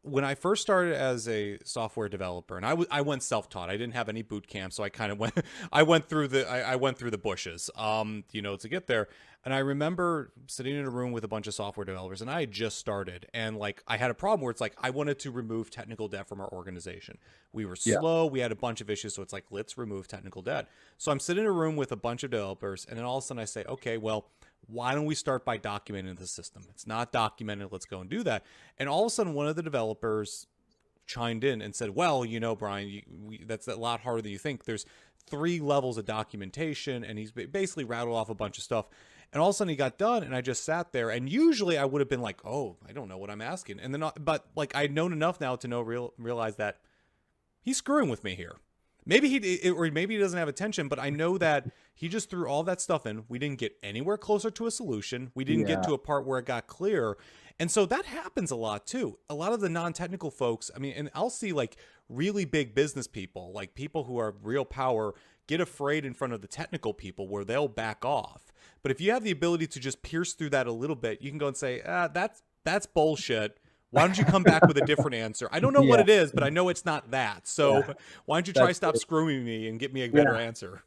when I first started as a software developer, and I went self-taught. I didn't have any boot camp, so I kind of went I went through the bushes, to get there. And I remember sitting in a room with a bunch of software developers, and I had just started, and like I had a problem where it's like I wanted to remove technical debt from our organization. We were Yeah. slow, we had a bunch of issues, so it's like let's remove technical debt. So I'm sitting in a room with a bunch of developers, and then all of a sudden I say, okay, well, why don't we start by documenting the system? It's not documented. Let's go and do that. And all of a sudden, one of the developers chimed in and said, well, Brian, that's a lot harder than you think. There's 3 levels of documentation. And he's basically rattled off a bunch of stuff. And all of a sudden he got done, and I just sat there. And usually I would have been like, oh, I don't know what I'm asking. And then, but like I'd known enough now to realize that he's screwing with me here. Or maybe he doesn't have attention, but I know that he just threw all that stuff in. We didn't get anywhere closer to a solution. We didn't get Yeah. to a part where it got clear. And so that happens a lot too. A lot of the non-technical folks, I mean, and I'll see like really big business people, like people who are real power, get afraid in front of the technical people where they'll back off. But if you have the ability to just pierce through that a little bit, you can go and say, that's bullshit. Why don't you come back with a different answer? I don't know what Yeah. it is, but I know it's not that. So Yeah. why don't you try That's stop it. screwing me and get me a better Yeah. answer?